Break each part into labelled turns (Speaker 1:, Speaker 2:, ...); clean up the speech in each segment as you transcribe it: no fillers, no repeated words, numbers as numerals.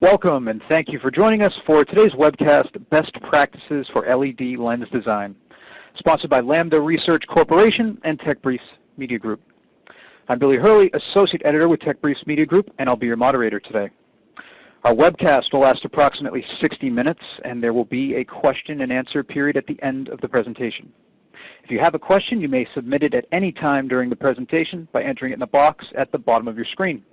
Speaker 1: Welcome and thank you for joining us for today's webcast, Best Practices for LED Lens Design, sponsored by Lambda Research Corporation and TechBriefs Media Group. I'm Billy Hurley, Associate Editor with TechBriefs Media Group, and I'll be your moderator today. Our webcast will last approximately 60 minutes, and there will be a question and answer period at the end of the presentation. If you have a question, you may submit it at any time during the presentation by entering it in the box at the bottom of your screen.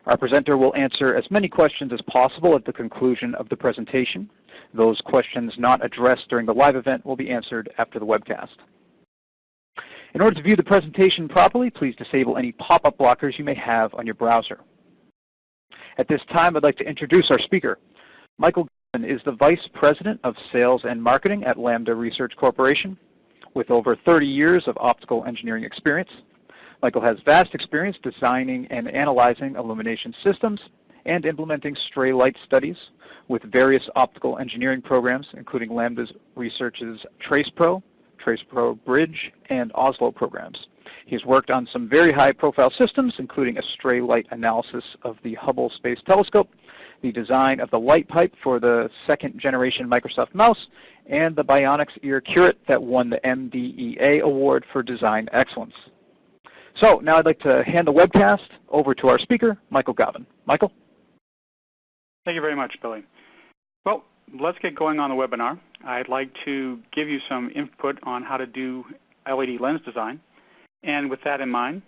Speaker 1: Our presenter will answer as many questions as possible at the conclusion of the presentation. Those questions not addressed during the live event will be answered after the webcast. In order to view the presentation properly, please disable any pop-up blockers you may have on your browser. At this time, I'd like to introduce our speaker. Michael Gavin is the Vice President of Sales and Marketing at Lambda Research Corporation. With over 30 years of optical engineering experience, Michael has vast experience designing and analyzing illumination systems and implementing stray light studies with various optical engineering programs, including Lambda Research's TracePro, TracePro Bridge, and Oslo programs. He's worked on some very high-profile systems, including a stray light analysis of the Hubble Space Telescope, the design of the light pipe for the second-generation Microsoft mouse, and the Bionics ear curate that won the MDEA Award for Design Excellence. So now I'd like to hand the webcast over to our speaker, Michael Gavin. Michael?
Speaker 2: Thank you very much, Billy. Well, let's get going on the webinar. I'd like to give you some input on how to do LED lens design. And with that in mind,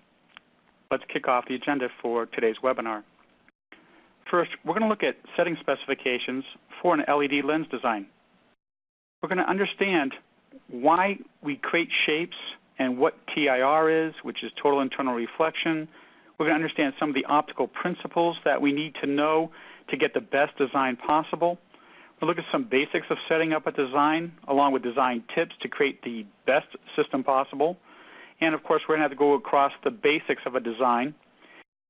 Speaker 2: let's kick off the agenda for today's webinar. First, we're going to look at setting specifications for an LED lens design. We're going to understand why we create shapes and what TIR is, which is total internal reflection. We're going to understand some of the optical principles that we need to know to get the best design possible. We'll look at some basics of setting up a design, along with design tips to create the best system possible. And of course, we're going to have to go across the basics of a design.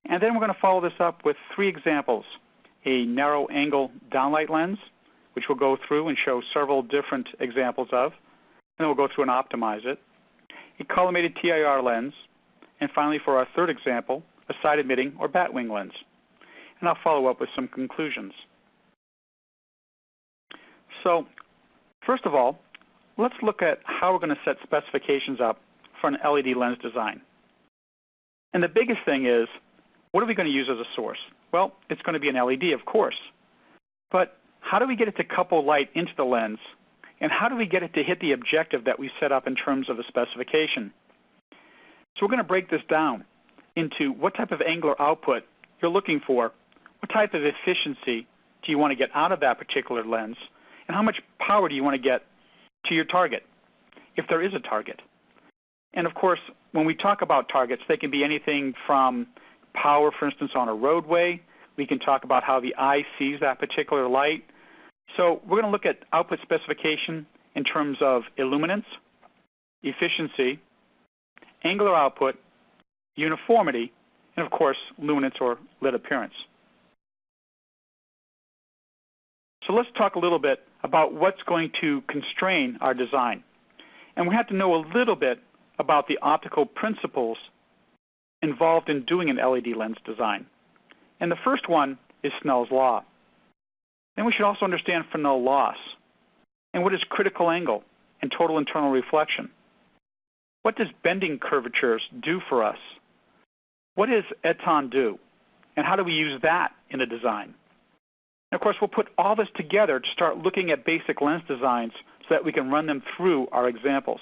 Speaker 2: And then we're going to follow this up with 3 examples: a narrow angle downlight lens, which we'll go through and show several different examples of. And then we'll go through and optimize it. A collimated TIR lens, and finally for our 3rd example, a side-emitting or batwing lens. And I'll follow up with some conclusions. So first of all, let's look at how we're going to set specifications up for an LED lens design. And the biggest thing is, what are we going to use as a source? Well, it's going to be an LED, of course. But how do we get it to couple light into the lens? And how do we get it to hit the objective that we set up in terms of a specification? So we're going to break this down into what type of angular output you're looking for, what type of efficiency do you want to get out of that particular lens, and how much power do you want to get to your target, if there is a target. And of course, when we talk about targets, they can be anything from power, for instance, on a roadway. We can talk about how the eye sees that particular light. So we're going to look at output specification in terms of illuminance, efficiency, angular output, uniformity, and of course, luminance or lit appearance. So let's talk a little bit about what's going to constrain our design. And we have to know a little bit about the optical principles involved in doing an LED lens design. And the first one is Snell's law. Then we should also understand Fresnel loss, and what is critical angle and total internal reflection. What does bending curvatures do for us? What is Etendue, and how do we use that in a design? And of course, we'll put all this together to start looking at basic lens designs so that we can run them through our examples.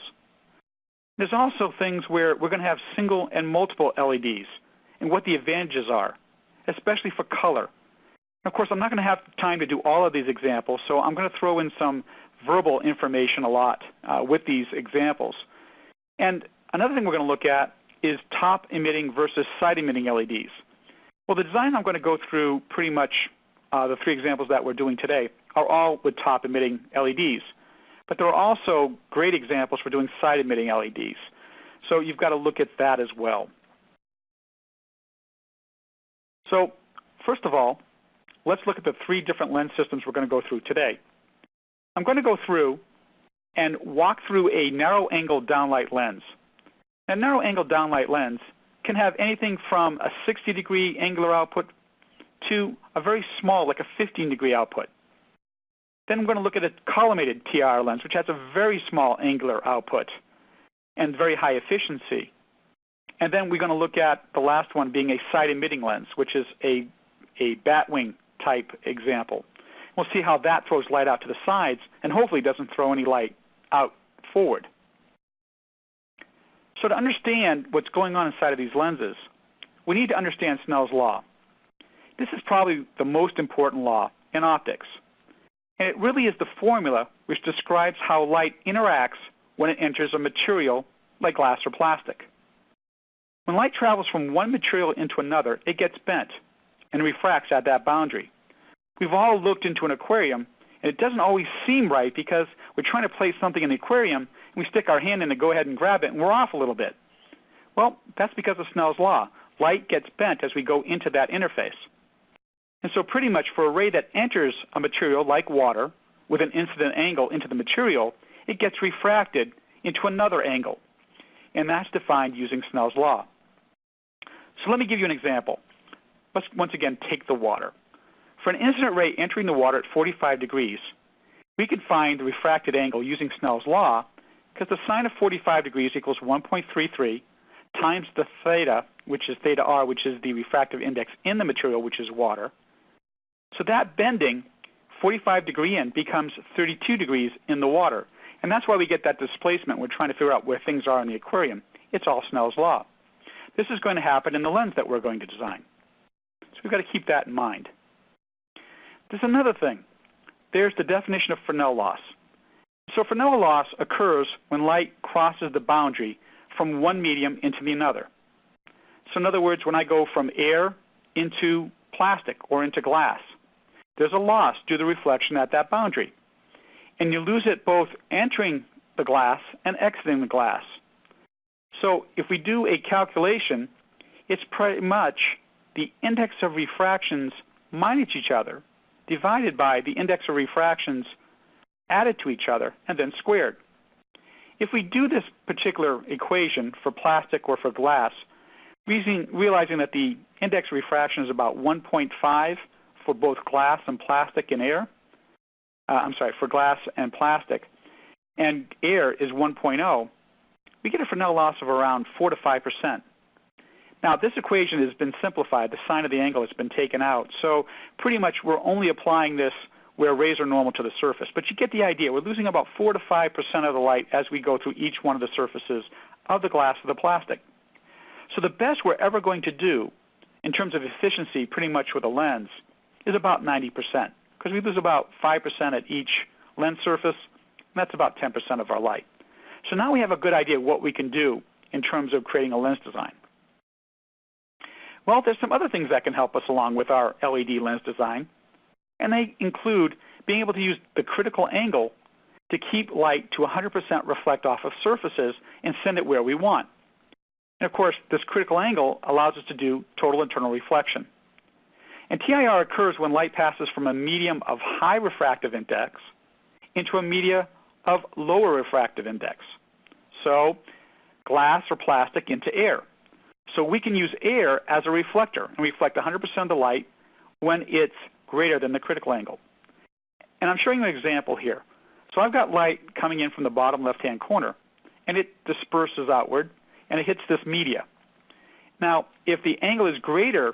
Speaker 2: There's also things where we're going to have single and multiple LEDs and what the advantages are, especially for color. Of course, I'm not going to have time to do all of these examples, so I'm going to throw in some verbal information a lot with these examples. And another thing we're going to look at is top emitting versus side emitting LEDs. Well, the design I'm going to go through pretty much the 3 examples that we're doing today are all with top emitting LEDs. But there are also great examples for doing side emitting LEDs. So you've got to look at that as well. So first of all, let's look at the 3 different lens systems we're going to go through today. I'm going to go through and walk through a narrow angle downlight lens. A narrow angle downlight lens can have anything from a 60-degree angular output to a very small, like a 15-degree output. Then we're going to look at a collimated TIR lens, which has a very small angular output and very high efficiency. And then we're going to look at the last one being a side-emitting lens, which is a batwing type example. We'll see how that throws light out to the sides and hopefully doesn't throw any light out forward. So to understand what's going on inside of these lenses, we need to understand Snell's law. This is probably the most important law in optics. And it really is the formula which describes how light interacts when it enters a material like glass or plastic. When light travels from one material into another, it gets bent and refracts at that boundary. We've all looked into an aquarium, and it doesn't always seem right because we're trying to place something in the aquarium, and we stick our hand in to go ahead and grab it, and we're off a little bit. Well, that's because of Snell's law. Light gets bent as we go into that interface. And so pretty much for a ray that enters a material like water with an incident angle into the material, it gets refracted into another angle. And that's defined using Snell's law. So let me give you an example. Let's once again take the water. For an incident ray entering the water at 45 degrees, we can find the refracted angle using Snell's law because the sine of 45 degrees equals 1.33 times the theta, which is theta r, which is the refractive index in the material, which is water. So that bending, 45 degree in, becomes 32 degrees in the water. And that's why we get that displacement. We're trying to figure out where things are in the aquarium. It's all Snell's law. This is going to happen in the lens that we're going to design. So we've got to keep that in mind. There's another thing. There's the definition of Fresnel loss. So Fresnel loss occurs when light crosses the boundary from one medium into the another. So in other words, when I go from air into plastic or into glass, there's a loss due to reflection at that boundary. And you lose it both entering the glass and exiting the glass. So if we do a calculation, it's pretty much the index of refractions minus each other divided by the index of refractions added to each other and then squared. If we do this particular equation for plastic or for glass, realizing that the index of refraction is about 1.5 for both glass and plastic and air, for glass and plastic, and air is 1.0, we get a Fresnel loss of around 4 to 5%. Now, this equation has been simplified. The sine of the angle has been taken out. So pretty much we're only applying this where rays are normal to the surface. But you get the idea. We're losing about 4 to 5% of the light as we go through each one of the surfaces of the glass or the plastic. So the best we're ever going to do in terms of efficiency pretty much with a lens is about 90%, because we lose about 5% at each lens surface, and that's about 10% of our light. So now we have a good idea what we can do in terms of creating a lens design. Well, there's some other things that can help us along with our LED lens design, and they include being able to use the critical angle to keep light to 100% reflect off of surfaces and send it where we want. And of course, this critical angle allows us to do total internal reflection. And TIR occurs when light passes from a medium of high refractive index into a media of lower refractive index. So glass or plastic into air. So we can use air as a reflector and reflect 100% of the light when it's greater than the critical angle. And I'm showing you an example here. So I've got light coming in from the bottom left-hand corner, and it disperses outward, and it hits this media. Now, if the angle is greater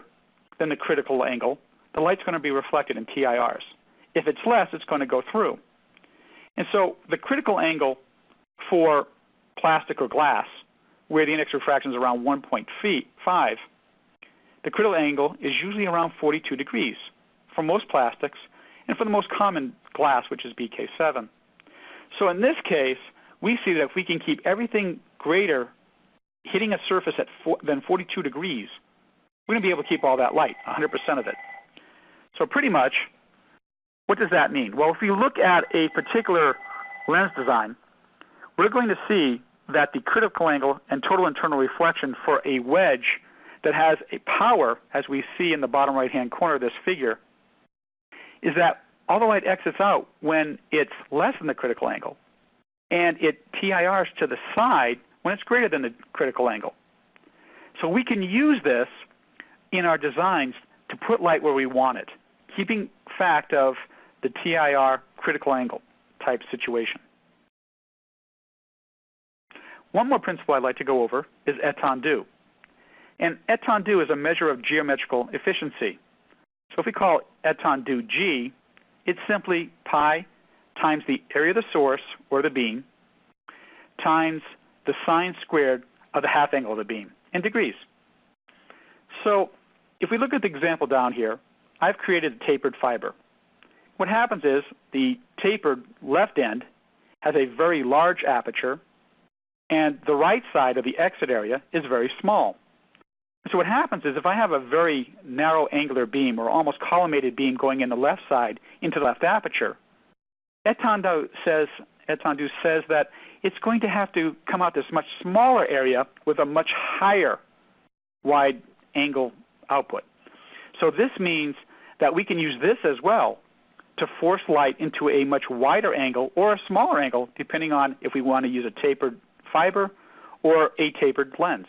Speaker 2: than the critical angle, the light's going to be reflected in TIRs. If it's less, it's going to go through. And so the critical angle for plastic or glass, where the index of refraction is around 1.5, the critical angle is usually around 42 degrees for most plastics and for the most common glass, which is BK7. So in this case, we see that if we can keep everything greater hitting a surface at than 42 degrees, we're going to be able to keep all that light, 100% of it. So pretty much, what does that mean? Well, if we look at a particular lens design, we're going to see that the critical angle and total internal reflection for a wedge that has a power, as we see in the bottom right-hand corner of this figure, is that all the light exits out when it's less than the critical angle, and it TIRs to the side when it's greater than the critical angle. So we can use this in our designs to put light where we want it, keeping fact of the TIR critical angle type situation. One more principle I'd like to go over is Etendue. And Etendue is a measure of geometrical efficiency. So if we call Etendue G, it's simply pi times the area of the source, or the beam, times the sine squared of the half angle of the beam in degrees. So if we look at the example down here, I've created a tapered fiber. What happens is the tapered left end has a very large aperture, and the right side of the exit area is very small. So what happens is if I have a very narrow angular beam or almost collimated beam going in the left side into the left aperture, Etendue says that it's going to have to come out this much smaller area with a much higher wide angle output. So this means that we can use this as well to force light into a much wider angle or a smaller angle, depending on if we want to use a tapered fiber or a tapered lens.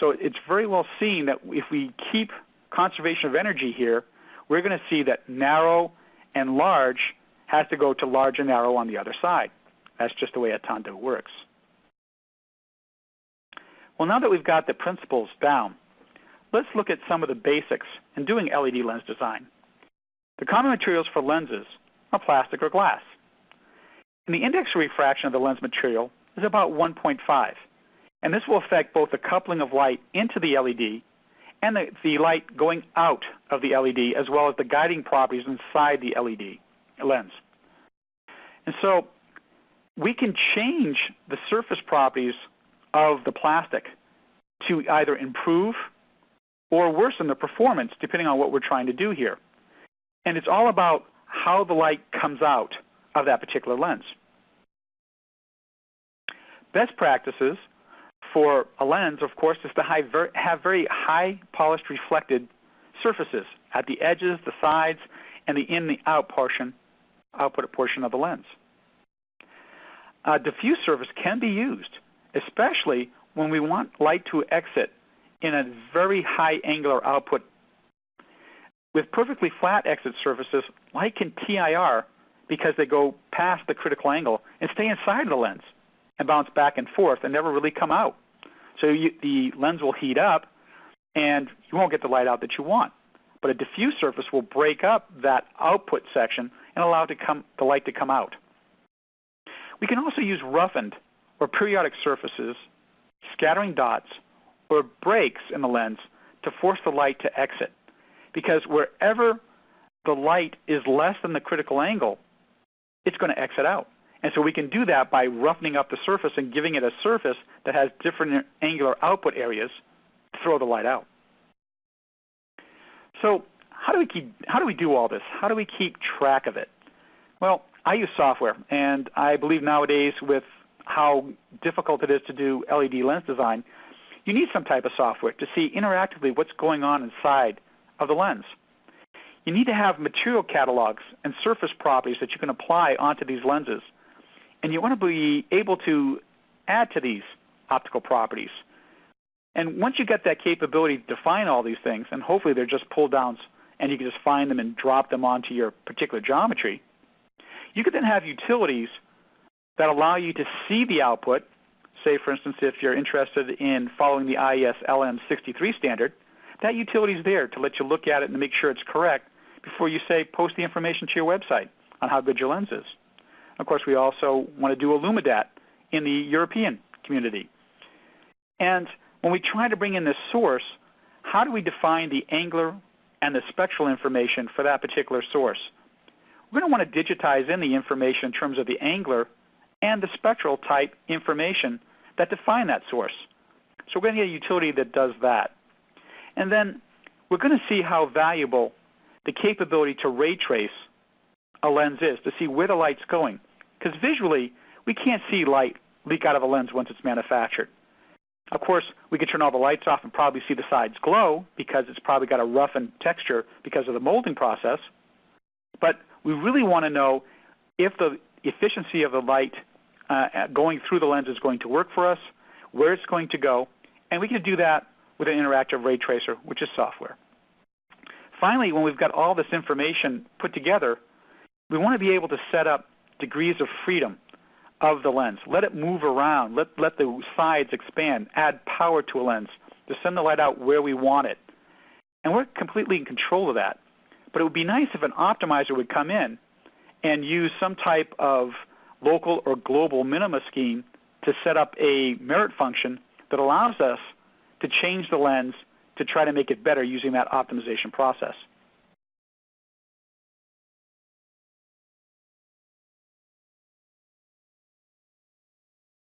Speaker 2: So it's very well seen that if we keep conservation of energy here, we're going to see that narrow and large has to go to large and narrow on the other side. That's just the way Etendue works. Well, now that we've got the principles down, let's look at some of the basics in doing LED lens design. The common materials for lenses are plastic or glass. And the index of refraction of the lens material is about 1.5. And this will affect both the coupling of light into the LED and the light going out of the LED, as well as the guiding properties inside the LED lens. And so we can change the surface properties of the plastic to either improve or worsen the performance, depending on what we're trying to do here. And it's all about how the light comes out of that particular lens. Best practices for a lens, of course, is to have very high polished reflected surfaces at the edges, the sides, and the in the out portion, output portion of the lens. Diffuse surface can be used, especially when we want light to exit in a very high angular output. With perfectly flat exit surfaces, light can TIR because they go past the critical angle and stay inside the lens and bounce back and forth and never really come out. So the lens will heat up and you won't get the light out that you want. But a diffuse surface will break up that output section and allow the light to come out. We can also use roughened or periodic surfaces, scattering dots, or breaks in the lens to force the light to exit. Because wherever the light is less than the critical angle, it's going to exit out. And so we can do that by roughening up the surface and giving it a surface that has different angular output areas to throw the light out. So how do we do all this? How do we keep track of it? Well, I use software, and I believe nowadays with how difficult it is to do LED lens design, you need some type of software to see interactively what's going on inside of the lens. You need to have material catalogs and surface properties that you can apply onto these lenses. And you want to be able to add to these optical properties. And once you get that capability to define all these things, and hopefully they're just pull downs and you can just find them and drop them onto your particular geometry, you can then have utilities that allow you to see the output. Say, for instance, if you're interested in following the IES LM63 standard, that utility is there to let you look at it and make sure it's correct before you, say, post the information to your website on how good your lens is. Of course, we also want to do Illumidat in the European community. And when we try to bring in this source, how do we define the angular and the spectral information for that particular source? We're going to want to digitize in the information in terms of the angular and the spectral type information that define that source. So we're going to get a utility that does that. And then we're going to see how valuable the capability to ray trace a lens is, to see where the light's going. Because visually, we can't see light leak out of a lens once it's manufactured. Of course, we can turn all the lights off and probably see the sides glow because it's probably got a roughened texture because of the molding process. But we really want to know if the efficiency of the light going through the lens is going to work for us, where it's going to go, and we can do that with an interactive ray tracer, which is software. Finally, when we've got all this information put together, we want to be able to set up degrees of freedom of the lens. Let it move around. Let the sides expand. Add power to a lens to send the light out where we want it. And we're completely in control of that. But it would be nice if an optimizer would come in and use some type of local or global minima scheme to set up a merit function that allows us to change the lens to try to make it better using that optimization process.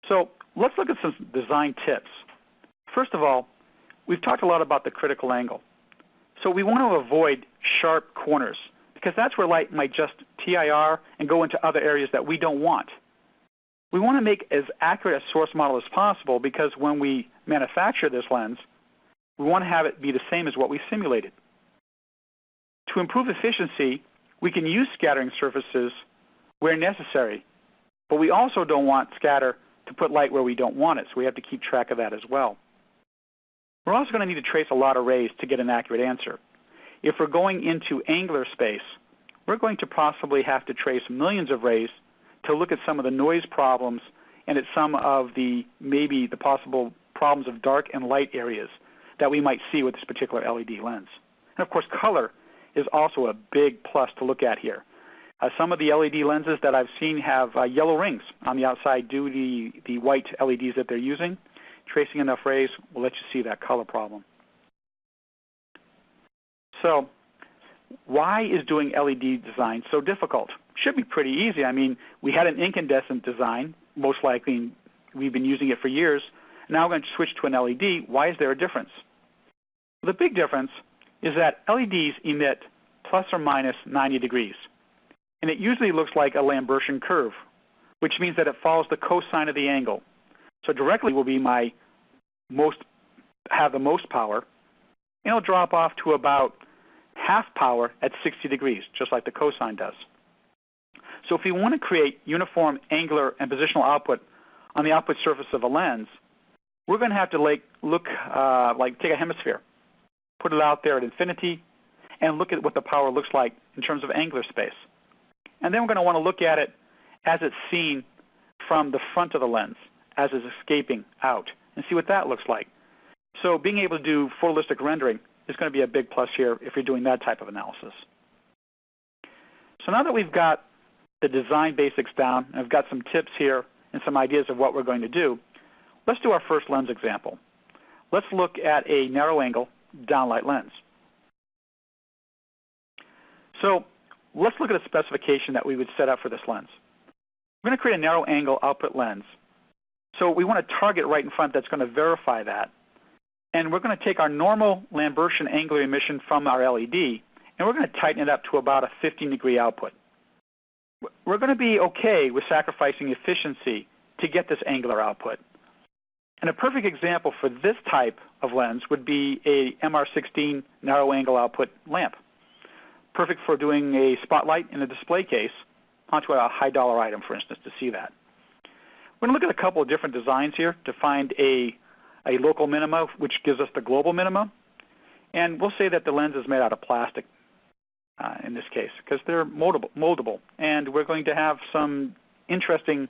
Speaker 2: So let's look at some design tips. First of all, we've talked a lot about the critical angle. So we want to avoid sharp corners because that's where light might just TIR and go into other areas that we don't want. We want to make as accurate a source model as possible because when we manufacture this lens, we want to have it be the same as what we simulated. To improve efficiency, we can use scattering surfaces where necessary, but we also don't want scatter to put light where we don't want it, so we have to keep track of that as well. We're also going to need to trace a lot of rays to get an accurate answer. If we're going into angular space, we're going to possibly have to trace millions of rays to look at some of the noise problems and at some of the maybe the possible problems of dark and light areas that we might see with this particular LED lens. And of course, color is also a big plus to look at here. Some of the LED lenses that I've seen have yellow rings on the outside due to the white LEDs that they're using. Tracing enough rays will let you see that color problem. So why is doing LED design so difficult? Should be pretty easy. I mean, we had an incandescent design, most likely we've been using it for years. Now we're going to switch to an LED. Why is there a difference? The big difference is that LEDs emit plus or minus 90 degrees. And it usually looks like a Lambertian curve, which means that it follows the cosine of the angle. So directly will be have the most power, and it'll drop off to about half power at 60 degrees, just like the cosine does. So if we want to create uniform angular and positional output on the output surface of a lens, we're going to have to take a hemisphere, put it out there at infinity, and look at what the power looks like in terms of angular space. And then we're going to want to look at it as it's seen from the front of the lens, as it's escaping out, and see what that looks like. So being able to do photorealistic rendering is going to be a big plus here if you're doing that type of analysis. So now that we've got the design basics down, and I've got some tips here and some ideas of what we're going to do, let's do our first lens example. Let's look at a narrow angle downlight lens. So let's look at a specification that we would set up for this lens. We're going to create a narrow angle output lens. So we want a target right in front that's going to verify that. And we're going to take our normal Lambertian angular emission from our LED, and we're going to tighten it up to about a 15-degree output. We're going to be okay with sacrificing efficiency to get this angular output. And a perfect example for this type of lens would be a MR16 narrow angle output lamp. Perfect for doing a spotlight in a display case onto a high dollar item, for instance, to see that. We're going to look at a couple of different designs here to find a local minima, which gives us the global minima. And we'll say that the lens is made out of plastic in this case because they're moldable. And we're going to have some interesting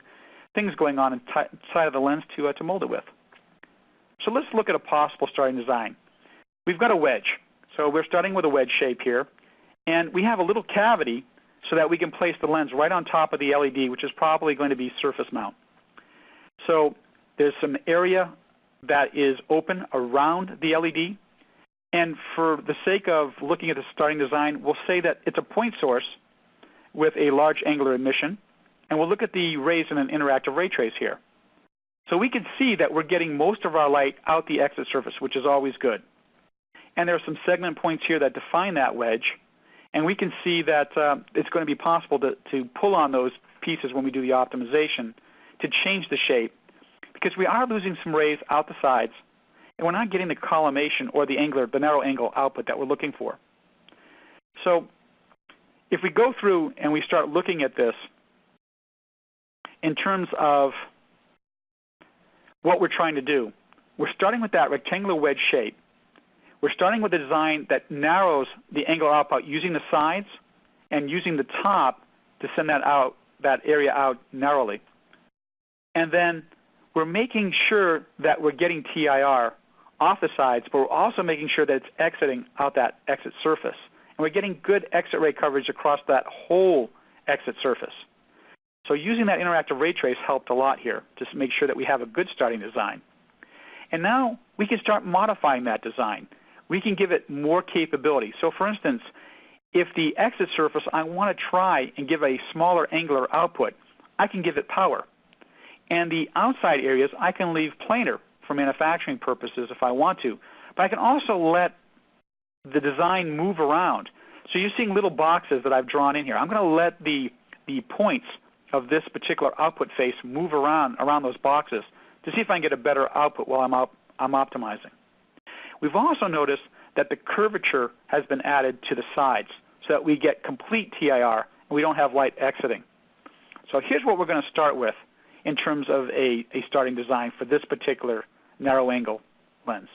Speaker 2: things going on inside of the lens to mold it with. So let's look at a possible starting design. We've got a wedge. So we're starting with a wedge shape here. And we have a little cavity so that we can place the lens right on top of the LED, which is probably going to be surface mount. So there's some area that is open around the LED. And for the sake of looking at the starting design, we'll say that it's a point source with a large angular emission. And we'll look at the rays in an interactive ray trace here. So we can see that we're getting most of our light out the exit surface, which is always good. And there are some segment points here that define that wedge. And we can see that it's going to be possible to pull on those pieces when we do the optimization to change the shape, because we are losing some rays out the sides, and we're not getting the collimation or the narrow angle output that we're looking for. So if we go through and we start looking at this in terms of what we're trying to do, we're starting with that rectangular wedge shape. we're starting with a design that narrows the angular output using the sides and using the top to send that area out narrowly. And then we're making sure that we're getting TIR off the sides, but we're also making sure that it's exiting out that exit surface. And we're getting good exit ray coverage across that whole exit surface. So using that interactive ray trace helped a lot here to make sure that we have a good starting design. And now we can start modifying that design. We can give it more capability. So for instance, if the exit surface I want to try and give a smaller angular output, I can give it power. And the outside areas I can leave planar for manufacturing purposes if I want to. But I can also let the design move around. So you're seeing little boxes that I've drawn in here. I'm going to let the points of this particular output face move around those boxes to see if I can get a better output while I'm optimizing. We've also noticed that the curvature has been added to the sides so that we get complete TIR and we don't have light exiting. So here's what we're going to start with in terms of a starting design for this particular narrow angle lens.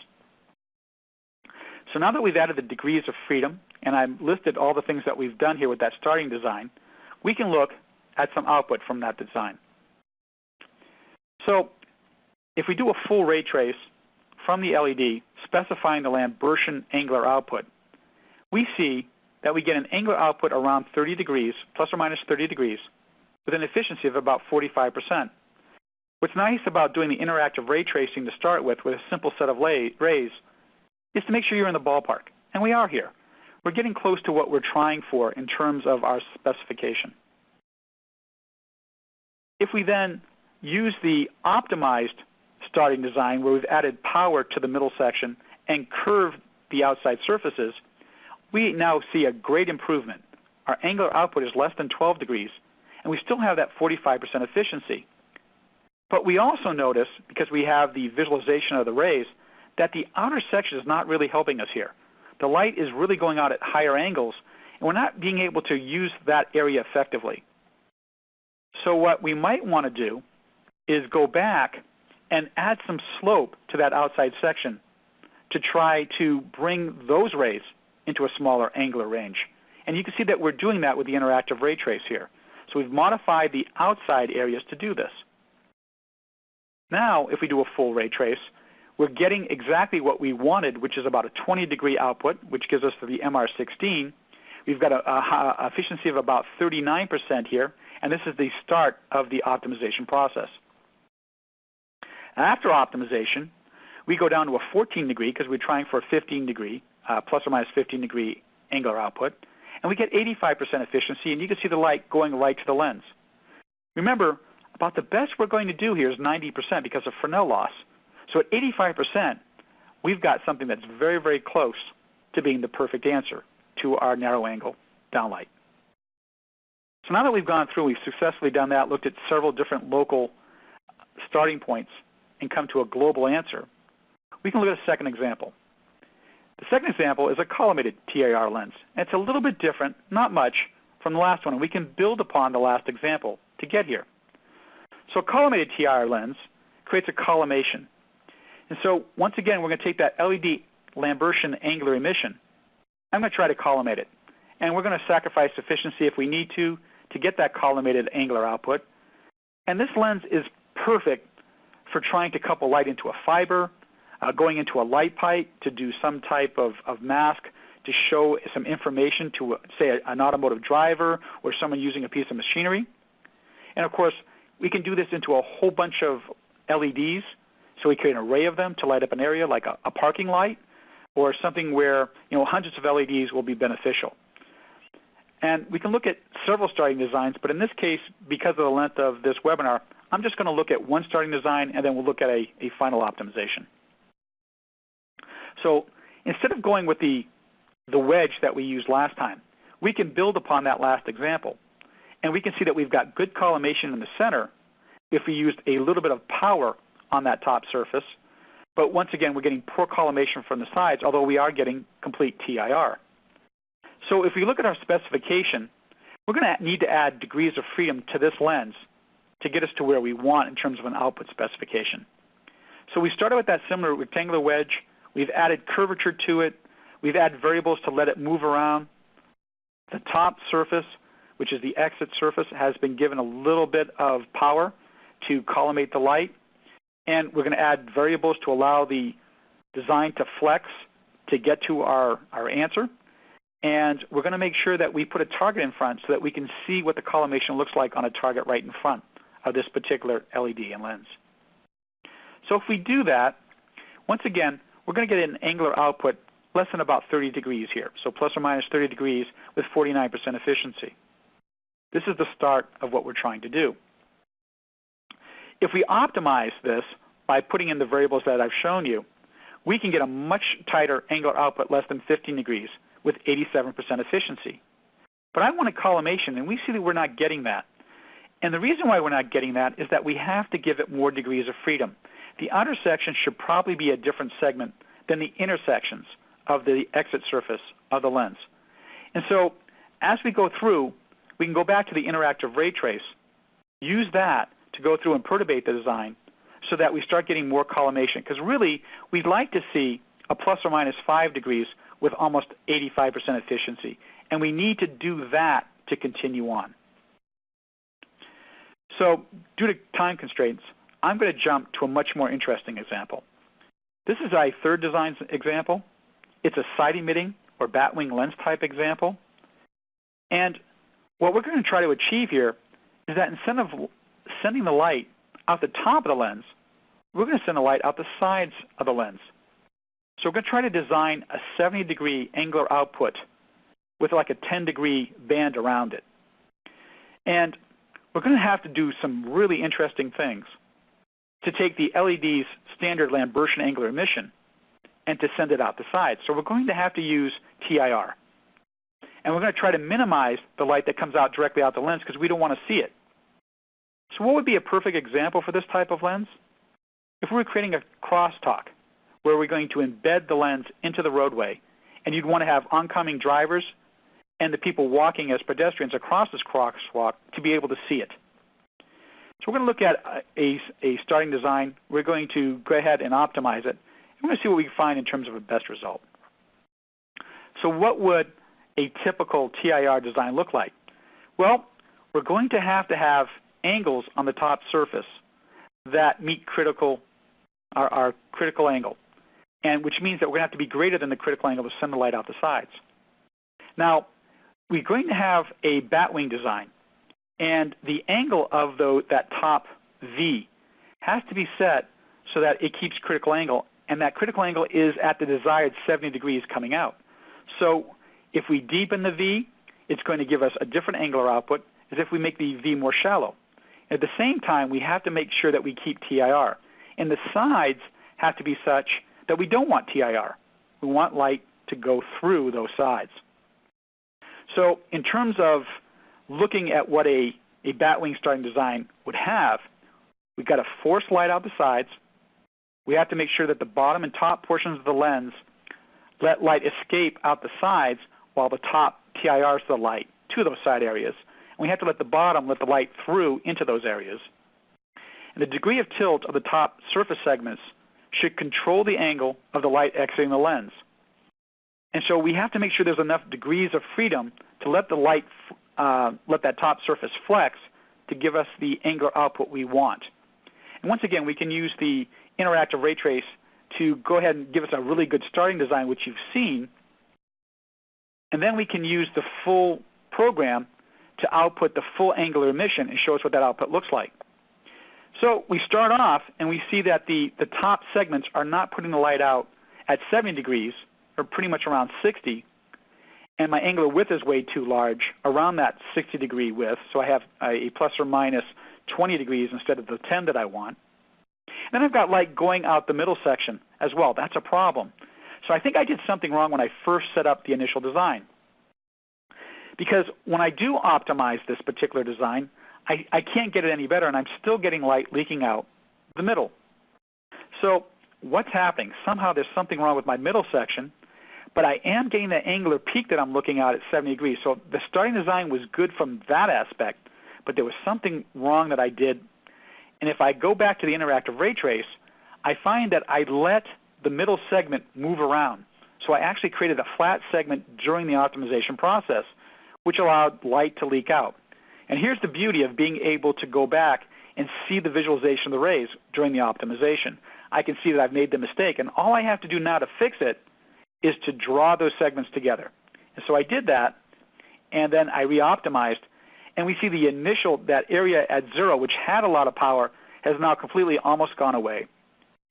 Speaker 2: So now that we've added the degrees of freedom and I've listed all the things that we've done here with that starting design, we can look at some output from that design. So if we do a full ray trace from the LED specifying the Lambertian angular output, we see that we get an angular output around 30 degrees, plus or minus 30 degrees, with an efficiency of about 45%. What's nice about doing the interactive ray tracing to start with a simple set of rays is to make sure you're in the ballpark. And we are here. We're getting close to what we're trying for in terms of our specification. If we then use the optimized starting design where we've added power to the middle section and curved the outside surfaces, we now see a great improvement. Our angular output is less than 12 degrees, and we still have that 45% efficiency. But we also notice, because we have the visualization of the rays, that the outer section is not really helping us here. The light is really going out at higher angles, and we're not being able to use that area effectively. So what we might want to do is go back and add some slope to that outside section to try to bring those rays into a smaller angular range. And you can see that we're doing that with the interactive ray trace here. So we've modified the outside areas to do this. Now, if we do a full ray trace, we're getting exactly what we wanted, which is about a 20-degree output, which gives us the MR16. We've got an efficiency of about 39% here, and this is the start of the optimization process. After optimization, we go down to a 14-degree because we're trying for a 15-degree, plus or minus 15-degree angular output, and we get 85% efficiency, and you can see the light going right to the lens. Remember, about the best we're going to do here is 90% because of Fresnel loss. So at 85%, we've got something that's very, very close to being the perfect answer to our narrow angle downlight. So now that we've gone through, we've successfully done that, looked at several different local starting points, and come to a global answer, we can look at a second example. The second example is a collimated TIR lens. And it's a little bit different, not much, from the last one, and we can build upon the last example to get here. So a collimated TIR lens creates a collimation. And so once again, we're going to take that LED Lambertian angular emission. I'm going to try to collimate it. And we're going to sacrifice efficiency if we need to get that collimated angular output. And this lens is perfect for trying to couple light into a fiber, going into a light pipe to do some type of mask to show some information to, say, an automotive driver or someone using a piece of machinery. And, of course, we can do this into a whole bunch of LEDs, so we create an array of them to light up an area like a parking light or something where hundreds of LEDs will be beneficial. And we can look at several starting designs, but in this case, because of the length of this webinar, I'm just going to look at one starting design, and then we'll look at a final optimization. So instead of going with the wedge that we used last time, we can build upon that last example. And we can see that we've got good collimation in the center if we used a little bit of power on that top surface. But once again, we're getting poor collimation from the sides, although we are getting complete TIR. So if we look at our specification, we're going to need to add degrees of freedom to this lens to get us to where we want in terms of an output specification. So we started with that similar rectangular wedge We've added curvature to it. We've added variables to let it move around. The top surface, which is the exit surface, has been given a little bit of power to collimate the light. And we're going to add variables to allow the design to flex to get to our answer. And we're going to make sure that we put a target in front so that we can see what the collimation looks like on a target right in front of this particular LED and lens. So if we do that, once again, we're going to get an angular output less than about 30 degrees here, so plus or minus 30 degrees with 49% efficiency. This is the start of what we're trying to do. If we optimize this by putting in the variables that I've shown you, we can get a much tighter angular output less than 15 degrees with 87% efficiency. But I want a collimation, and we see that we're not getting that. And the reason why we're not getting that is that we have to give it more degrees of freedom. The outer section should probably be a different segment than the intersections of the exit surface of the lens. And so as we go through, we can go back to the interactive ray trace, use that to go through and perturbate the design so that we start getting more collimation. Because really, we'd like to see a plus or minus 5 degrees with almost 85% efficiency. And we need to do that to continue on. So due to time constraints, I'm going to jump to a much more interesting example. This is a third design example. It's a side emitting or batwing lens type example. And what we're going to try to achieve here is that instead of sending the light out the top of the lens, we're going to send the light out the sides of the lens. So we're going to try to design a 70-degree angular output with like a 10-degree band around it. And we're going to have to do some really interesting things to take the LED's standard Lambertian angular emission and to send it out the sides. So we're going to have to use TIR. And we're going to try to minimize the light that comes out directly out the lens because we don't want to see it. So what would be a perfect example for this type of lens? If we were creating a crosstalk where we're going to embed the lens into the roadway, and you'd want to have oncoming drivers and the people walking as pedestrians across this crosswalk to be able to see it. So we're going to look at a starting design. We're going to go ahead and optimize it. And we're going to see what we can find in terms of a best result. So what would a typical TIR design look like? Well, we're going to have angles on the top surface that meet our critical angle, and which means that we're going to have to be greater than the critical angle to send the light out the sides. Now, we're going to have a batwing design, and the angle of that top V has to be set so that it keeps critical angle, and that critical angle is at the desired 70 degrees coming out. So if we deepen the V, it's going to give us a different angular output as if we make the V more shallow. At the same time, we have to make sure that we keep TIR. And the sides have to be such that we don't want TIR. We want light to go through those sides. So in terms of looking at what a batwing starting design would have, we've got to force light out the sides. We have to make sure that the bottom and top portions of the lens let light escape out the sides while the top TIRs the light to those side areas. And we have to let the bottom let the light through into those areas. And the degree of tilt of the top surface segments should control the angle of the light exiting the lens. And so we have to make sure there's enough degrees of freedom to let the light, let that top surface flex to give us the angular output we want. And once again, we can use the interactive ray trace to go ahead and give us a really good starting design, which you've seen. And then we can use the full program to output the full angular emission and show us what that output looks like. So we start off and we see that the top segments are not putting the light out at 70 degrees, or pretty much around 60, and my angular width is way too large, around that 60-degree width, so I have a plus or minus 20 degrees instead of the 10 that I want. And then I've got light going out the middle section as well. That's a problem. So I think I did something wrong when I first set up the initial design. Because when I do optimize this particular design, I can't get it any better, and I'm still getting light leaking out the middle. So what's happening? Somehow there's something wrong with my middle section, but I am getting the angular peak that I'm looking at 70 degrees. So the starting design was good from that aspect, but there was something wrong that I did. And if I go back to the interactive ray trace, I find that I let the middle segment move around. So I actually created a flat segment during the optimization process, which allowed light to leak out. And here's the beauty of being able to go back and see the visualization of the rays during the optimization. I can see that I've made the mistake, and all I have to do now to fix it is to draw those segments together. And so I did that, and then I re-optimized, and we see the initial, that area at 0, which had a lot of power, has now completely almost gone away.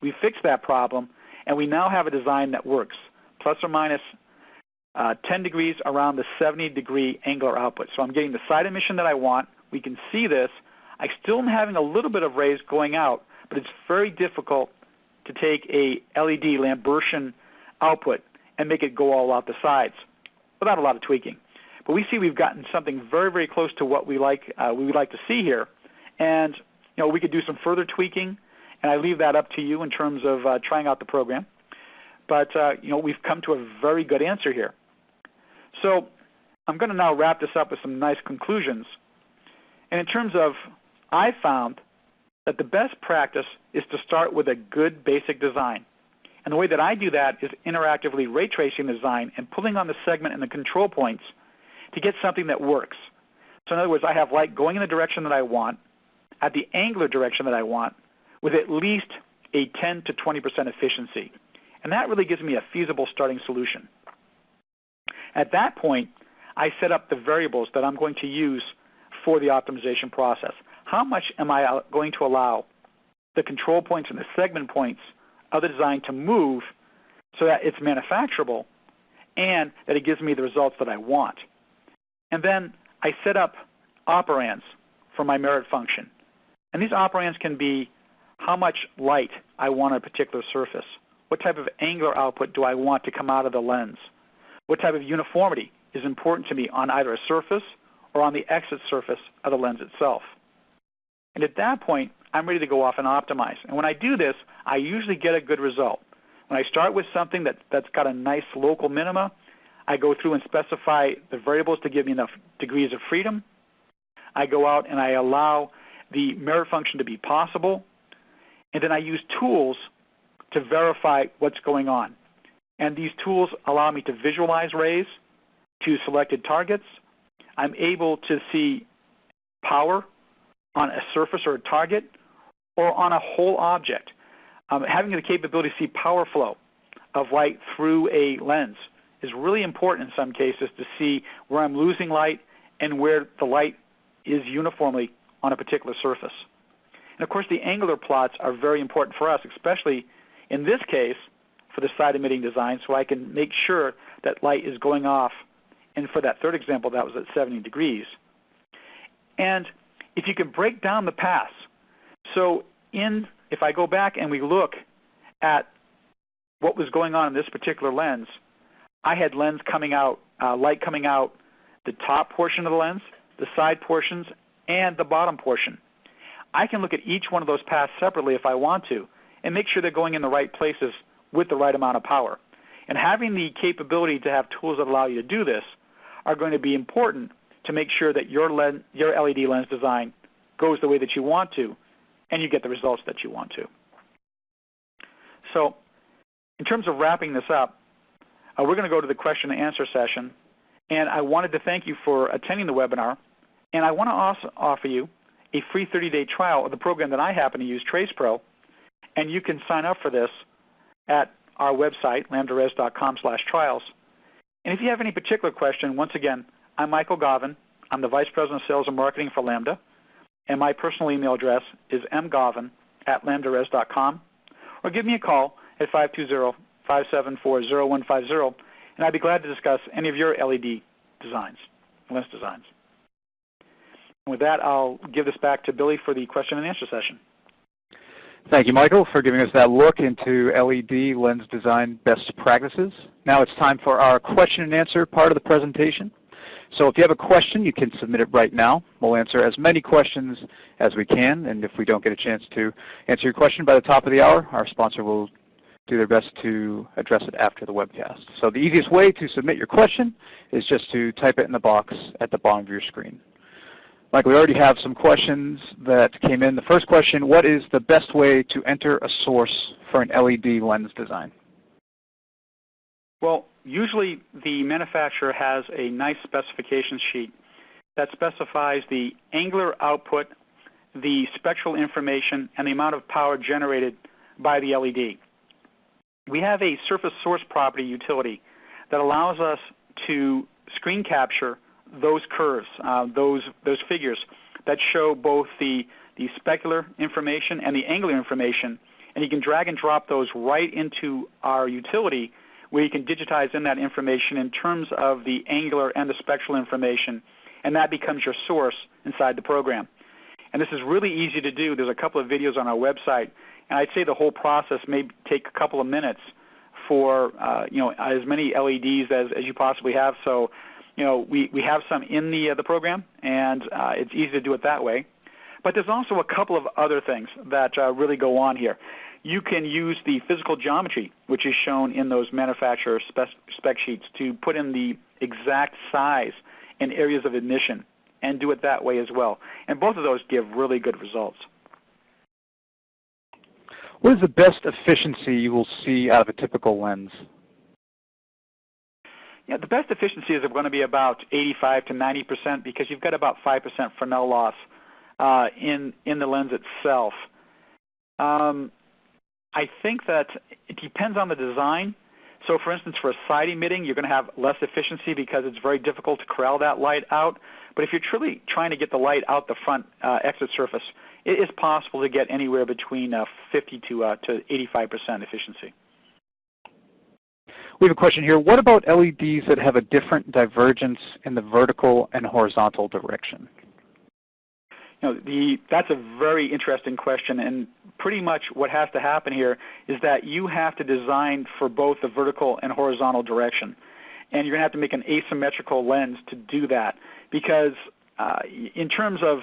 Speaker 2: We fixed that problem, and we now have a design that works, plus or minus 10 degrees around the 70-degree angular output. So I'm getting the side emission that I want. We can see this. I still am having a little bit of rays going out, but it's very difficult to take a LED Lambertian output and make it go all out the sides without a lot of tweaking. But we see we've gotten something very, very close to what we would like to see here. And we could do some further tweaking, and I leave that up to you in terms of trying out the program. But we've come to a very good answer here. So I'm going to now wrap this up with some nice conclusions. And in terms of, I found that the best practice is to start with a good basic design. And the way that I do that is interactively ray tracing the design and pulling on the segment and the control points to get something that works. So in other words, I have light going in the direction that I want, at the angular direction that I want, with at least a 10 to 20% efficiency. And that really gives me a feasible starting solution. At that point, I set up the variables that I'm going to use for the optimization process. How much am I going to allow the control points and the segment points of the design to move so that it's manufacturable and that it gives me the results that I want? And then I set up operands for my merit function. And these operands can be how much light I want on a particular surface. What type of angular output do I want to come out of the lens? What type of uniformity is important to me on either a surface or on the exit surface of the lens itself? And at that point, I'm ready to go off and optimize. And when I do this, I usually get a good result. When I start with something that's got a nice local minima, I go through and specify the variables to give me enough degrees of freedom. I go out and I allow the merit function to be possible. And then I use tools to verify what's going on. And these tools allow me to visualize rays to selected targets. I'm able to see power on a surface or a target or on a whole object. Having the capability to see power flow of light through a lens is really important in some cases to see where I'm losing light and where the light is uniformly on a particular surface. And of course, the angular plots are very important for us, especially in this case for the side emitting design, so I can make sure that light is going off. And for that third example, that was at 70 degrees. And if you can break down the paths, so if I go back and we look at what was going on in this particular lens, I had light coming out the top portion of the lens, the side portions, and the bottom portion. I can look at each one of those paths separately if I want to and make sure they're going in the right places with the right amount of power. And having the capability to have tools that allow you to do this are going to be important to make sure that your LED lens design goes the way that you want to and you get the results that you want to. So in terms of wrapping this up, we're going to go to the question and answer session. And I wanted to thank you for attending the webinar. And I want to also offer you a free 30-day trial of the program that I happen to use, TracePro. And you can sign up for this at our website, lambdares.com/trials. And if you have any particular question, once again, I'm Michael Govin. I'm the Vice President of Sales and Marketing for Lambda. And my personal email address is mgovin@lambdares.com. Or give me a call at 520-574-0150, and I'd be glad to discuss any of your LED designs, lens designs. And with that, I'll give this back to Billy for the question and answer session.
Speaker 1: Thank you, Michael, for giving us that look into LED lens design best practices. Now it's time for our question and answer part of the presentation. So if you have a question, you can submit it right now. We'll answer as many questions as we can, and if we don't get a chance to answer your question by the top of the hour, our sponsor will do their best to address it after the webcast. So the easiest way to submit your question is just to type it in the box at the bottom of your screen. Michael, we already have some questions that came in. The first question, what is the best way to enter a source for an LED lens design?
Speaker 2: Well, usually the manufacturer has a nice specification sheet that specifies the angular output, the spectral information, and the amount of power generated by the LED. We have a surface source property utility that allows us to screen capture those curves, those figures that show both the specular information and the angular information, and you can drag and drop those right into our utility where you can digitize in that information in terms of the angular and the spectral information, and that becomes your source inside the program. And this is really easy to do. There's a couple of videos on our website, and I'd say the whole process may take a couple of minutes for as many LEDs as you possibly have. So we have some in the program, and it's easy to do it that way. But there's also a couple of other things that really go on here. You can use the physical geometry, which is shown in those manufacturer spec sheets, to put in the exact size and areas of emission and do it that way as well. And both of those give really good results.
Speaker 1: What is the best efficiency you will see out of a typical lens?
Speaker 2: Yeah, the best efficiency is going to be about 85 to 90% because you've got about 5% Fresnel loss in the lens itself. I think that it depends on the design. So for instance, for a side emitting, you're going to have less efficiency because it's very difficult to corral that light out. But if you're truly trying to get the light out the front exit surface, it is possible to get anywhere between 50 to 85% efficiency.
Speaker 1: We have a question here. What about LEDs that have a different divergence in the vertical and horizontal direction?
Speaker 2: That's a very interesting question, and pretty much what has to happen here is that you have to design for both the vertical and horizontal direction. And you're going to have to make an asymmetrical lens to do that because in terms of,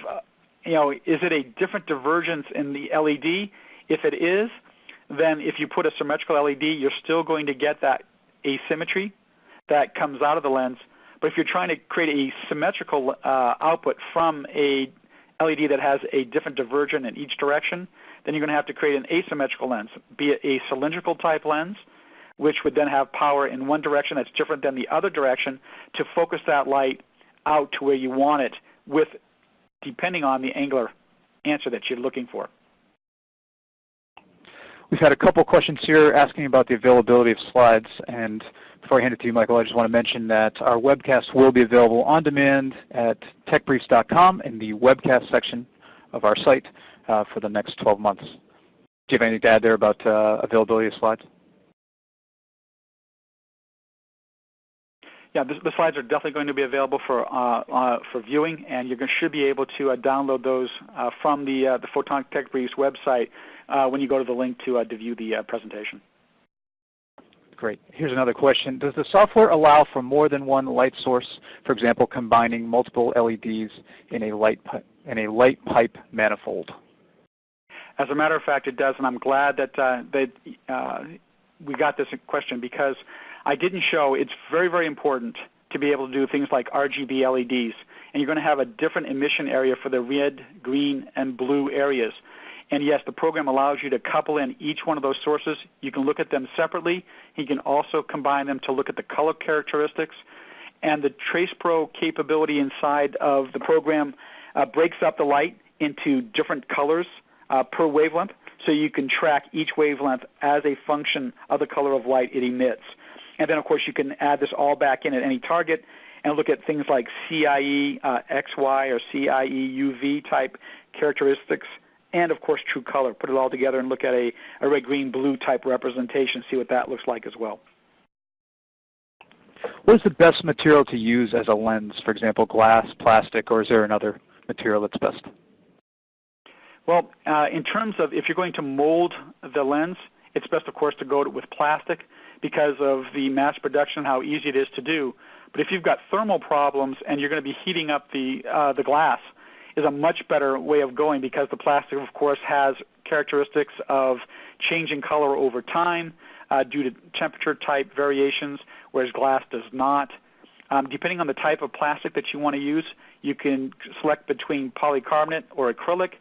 Speaker 2: is it a different divergence in the LED? If it is, then if you put a symmetrical LED, you're still going to get that asymmetry that comes out of the lens. But if you're trying to create a symmetrical output from a LED that has a different divergence in each direction, then you're going to have to create an asymmetrical lens, be it a cylindrical type lens, which would then have power in one direction that's different than the other direction to focus that light out to where you want it depending on the angular answer that you're looking for.
Speaker 1: We've had a couple questions here asking about the availability of slides, and before I hand it to you, Michael, I just want to mention that our webcast will be available on demand at techbriefs.com in the webcast section of our site for the next 12 months. Do you have anything to add there about availability of slides?
Speaker 2: Yeah, the slides are definitely going to be available for viewing, and you should be able to download those from the Photonic Tech Briefs website when you go to the link to view the presentation.
Speaker 1: Great. Here's another question. Does the software allow for more than one light source, for example, combining multiple LEDs in a light pipe manifold?
Speaker 2: As a matter of fact, it does, and I'm glad that we got this question because I didn't show it's very, very important to be able to do things like RGB LEDs, and you're going to have a different emission area for the red, green, and blue areas. And yes, the program allows you to couple in each one of those sources. You can look at them separately. You can also combine them to look at the color characteristics. And the TracePro capability inside of the program breaks up the light into different colors per wavelength, so you can track each wavelength as a function of the color of light it emits. And then, of course, you can add this all back in at any target and look at things like CIE XY or CIE UV type characteristics, and, of course, true color. Put it all together and look at a red, green, blue type representation, see what that looks like as well.
Speaker 1: What is the best material to use as a lens? For example, glass, plastic, or is there another material that's best?
Speaker 2: Well, in terms of if you're going to mold the lens, it's best, of course, to go with plastic because of the mass production, how easy it is to do. But if you've got thermal problems and you're going to be heating up the glass, is a much better way of going because the plastic, of course, has characteristics of changing color over time due to temperature type variations, whereas glass does not. Depending on the type of plastic that you want to use, you can select between polycarbonate or acrylic.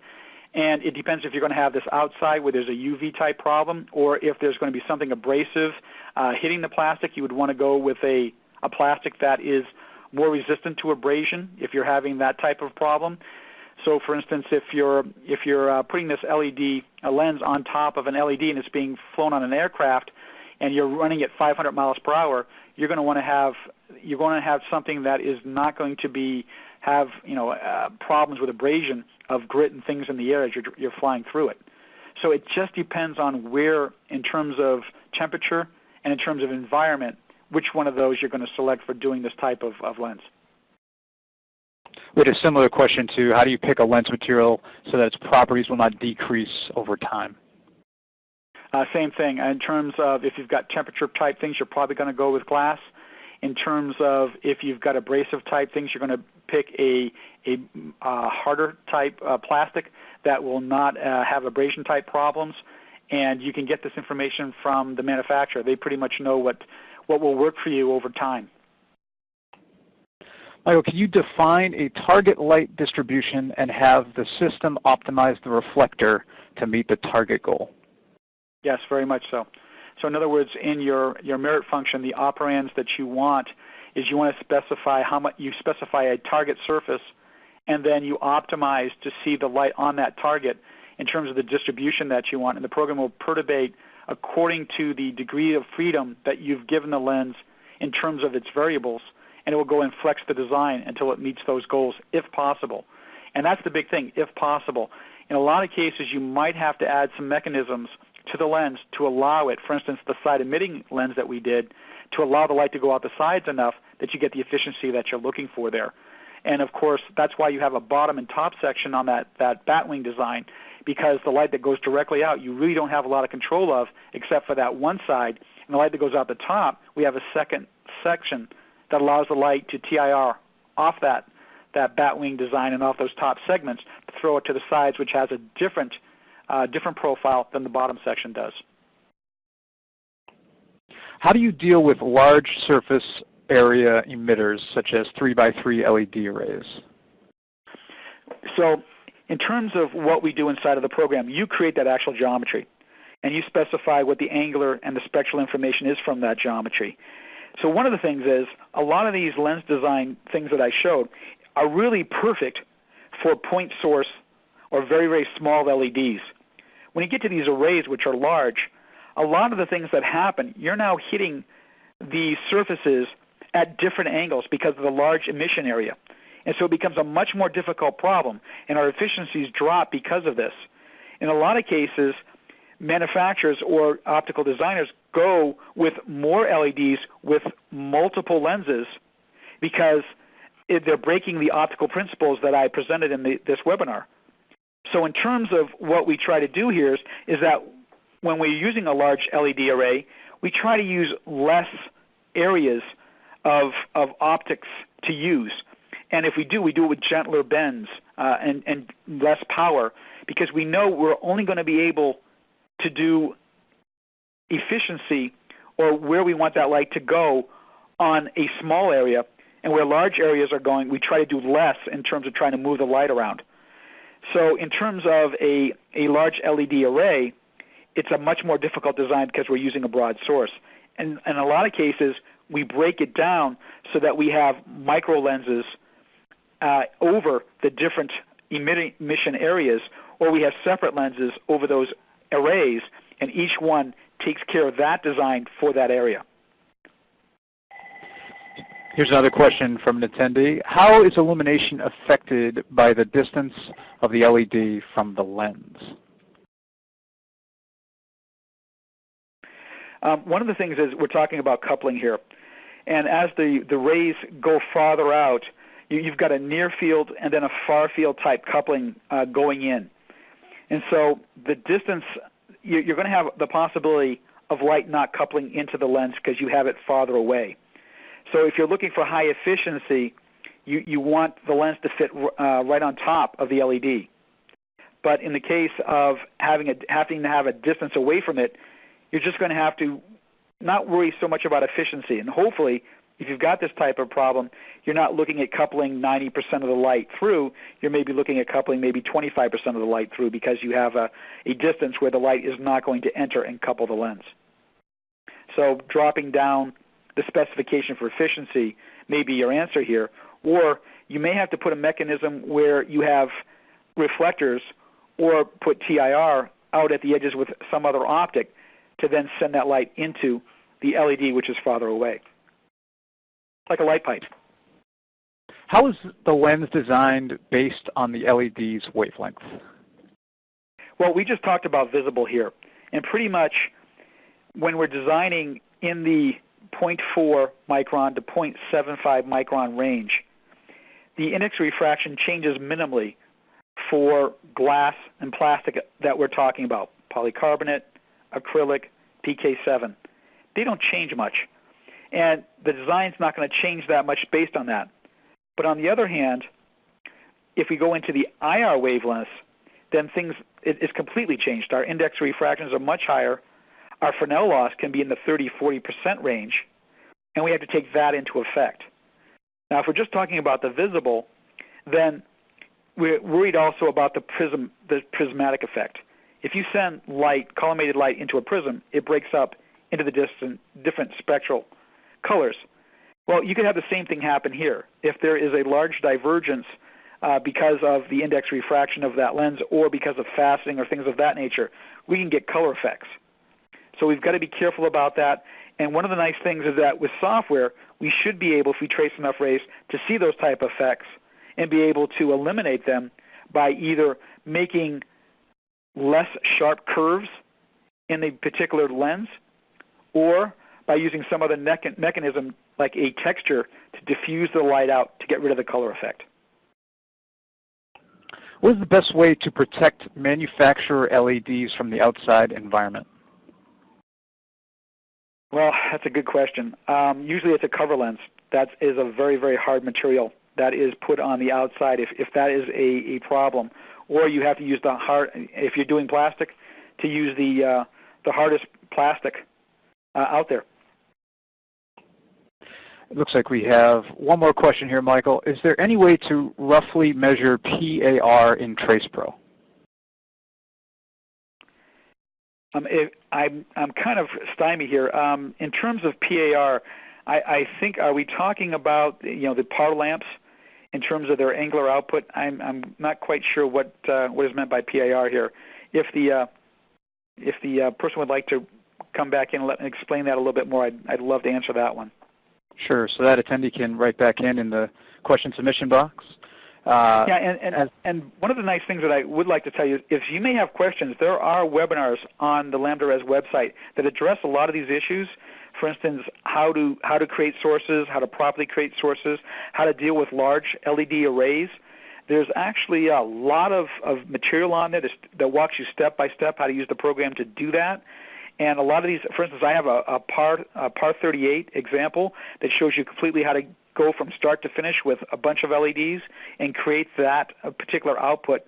Speaker 2: And it depends if you're going to have this outside where there's a UV type problem, or if there's going to be something abrasive hitting the plastic. You would want to go with a plastic that is more resistant to abrasion if you're having that type of problem. So, for instance, if you're putting this LED lens on top of an LED and it's being flown on an aircraft, and you're running at 500 miles per hour, you're going to have something that is not going to have problems with abrasion of grit and things in the air as you're flying through it. So it just depends on where, in terms of temperature and in terms of environment, which one of those you're going to select for doing this type of lens.
Speaker 1: With a similar question to how do you pick a lens material so that its properties will not decrease over time?
Speaker 2: Same thing. In terms of if you've got temperature type things, you're probably going to go with glass. In terms of if you've got abrasive type things, you're going to pick a harder type plastic that will not have abrasion type problems. And you can get this information from the manufacturer. They pretty much know what will work for you over time.
Speaker 1: Michael, can you define a target light distribution and have the system optimize the reflector to meet the target goal?
Speaker 2: Yes, very much so. So in other words, in your merit function, the operands that you want is you want to specify you specify a target surface, and then you optimize to see the light on that target in terms of the distribution that you want. And the program will perturbate according to the degree of freedom that you've given the lens in terms of its variables, and it will go and flex the design until it meets those goals, if possible. And that's the big thing, if possible. In a lot of cases, you might have to add some mechanisms to the lens to allow it, for instance, the side emitting lens that we did, to allow the light to go out the sides enough that you get the efficiency that you're looking for there. And of course, that's why you have a bottom and top section on that batwing design, because the light that goes directly out, you really don't have a lot of control of except for that one side. And the light that goes out the top, we have a second section that allows the light to TIR off that batwing design and off those top segments to throw it to the sides, which has a different profile than the bottom section does.
Speaker 1: How do you deal with large surface area emitters such as 3x3 LED arrays?
Speaker 2: So in terms of what we do inside of the program, you create that actual geometry, and you specify what the angular and the spectral information is from that geometry. So one of the things is a lot of these lens design things that I showed are really perfect for point source or very, very small LEDs. When you get to these arrays, which are large, a lot of the things that happen, you're now hitting the surfaces at different angles because of the large emission area. And so it becomes a much more difficult problem, and our efficiencies drop because of this. In a lot of cases, manufacturers or optical designers go with more LEDs with multiple lenses because they're breaking the optical principles that I presented in this webinar. So in terms of what we try to do here is that when we're using a large LED array, we try to use less areas of optics to use. And if we do it with gentler bends and less power, because we know we're only going to be able to do efficiency or where we want that light to go on a small area, and where large areas are going, we try to do less in terms of trying to move the light around. So in terms of a large LED array, it's a much more difficult design because we're using a broad source. And in a lot of cases, we break it down so that we have micro lenses over the different emission areas, or we have separate lenses over those arrays, and each one takes care of that design for that area.
Speaker 1: Here's another question from an attendee. How is illumination affected by the distance of the LED from the lens?
Speaker 2: One of the things is we're talking about coupling here. And as the rays go farther out, you've got a near field and then a far field type coupling going in. And so the distance, you're going to have the possibility of light not coupling into the lens because you have it farther away. So if you're looking for high efficiency, you want the lens to fit right on top of the LED. But in the case of having to have a distance away from it, you're just going to have to not worry so much about efficiency. And hopefully If you've got this type of problem, you're not looking at coupling 90% of the light through. You're maybe looking at coupling maybe 25% of the light through because you have a distance where the light is not going to enter and couple the lens. So dropping down the specification for efficiency may be your answer here. Or you may have to put a mechanism where you have reflectors or put TIR out at the edges with some other optic to then send that light into the LED, which is farther away, like a light pipe.
Speaker 1: How is the lens designed based on the LED's wavelength?
Speaker 2: Well, we just talked about visible here. And pretty much when we're designing in the 0.4 micron to 0.75 micron range, the index refraction changes minimally for glass and plastic that we're talking about, polycarbonate, acrylic, PK7. They don't change much. And the design's not going to change that much based on that. But on the other hand, if we go into the IR wavelengths, then it's completely changed. Our index refractions are much higher. Our Fresnel loss can be in the 30-40% range, and we have to take that into effect. Now, if we're just talking about the visible, then we're worried also about the prismatic effect. If you send light, collimated light, into a prism, it breaks up into the different spectral colors. Well, you could have the same thing happen here. If there is a large divergence because of the index refraction of that lens or because of faceting or things of that nature, we can get color effects. So we've got to be careful about that. And one of the nice things is that with software, we should be able, if we trace enough rays, to see those type of effects and be able to eliminate them by either making less sharp curves in a particular lens or by using some other mechanism like a texture to diffuse the light out to get rid of the color effect.
Speaker 1: What is the best way to protect manufacturer LEDs from the outside environment?
Speaker 2: Well, that's a good question. Usually it's a cover lens. That is a very, very hard material that is put on the outside if that is a problem. Or you have to use the hard, if you're doing plastic, to use the hardest plastic out there.
Speaker 1: It looks like we have one more question here, Michael. Is there any way to roughly measure PAR in TracePro? I'm kind of stymied here. In terms of PAR, I think, are we talking about the PAR lamps in terms of their angular output? I'm not quite sure what is meant by PAR here. If the person would like to come back in and explain that a little bit more, I'd love to answer that one. Sure. So that attendee can write back in the question submission box.
Speaker 2: And one of the nice things that I would like to tell you is if you may have questions, there are webinars on the Lambda Res website that address a lot of these issues. For instance, how to create sources, how to properly create sources, how to deal with large LED arrays. There's actually a lot of material on there that walks you step by step how to use the program to do that. And a lot of these, for instance, I have a PAR 38 example that shows you completely how to go from start to finish with a bunch of LEDs and create that particular output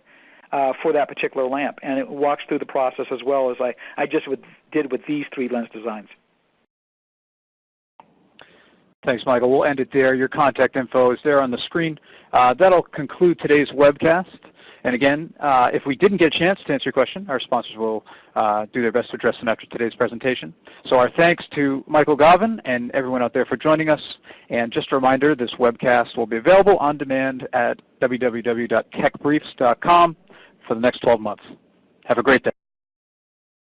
Speaker 2: for that particular lamp. And it walks through the process as well as I just did with these 3 lens designs.
Speaker 1: Thanks, Michael. We'll end it there. Your contact info is there on the screen. That'll conclude today's webcast. And again, if we didn't get a chance to answer your question, our sponsors will do their best to address them after today's presentation. So our thanks to Michael Gavin and everyone out there for joining us. And just a reminder, this webcast will be available on demand at www.techbriefs.com for the next 12 months. Have a great day.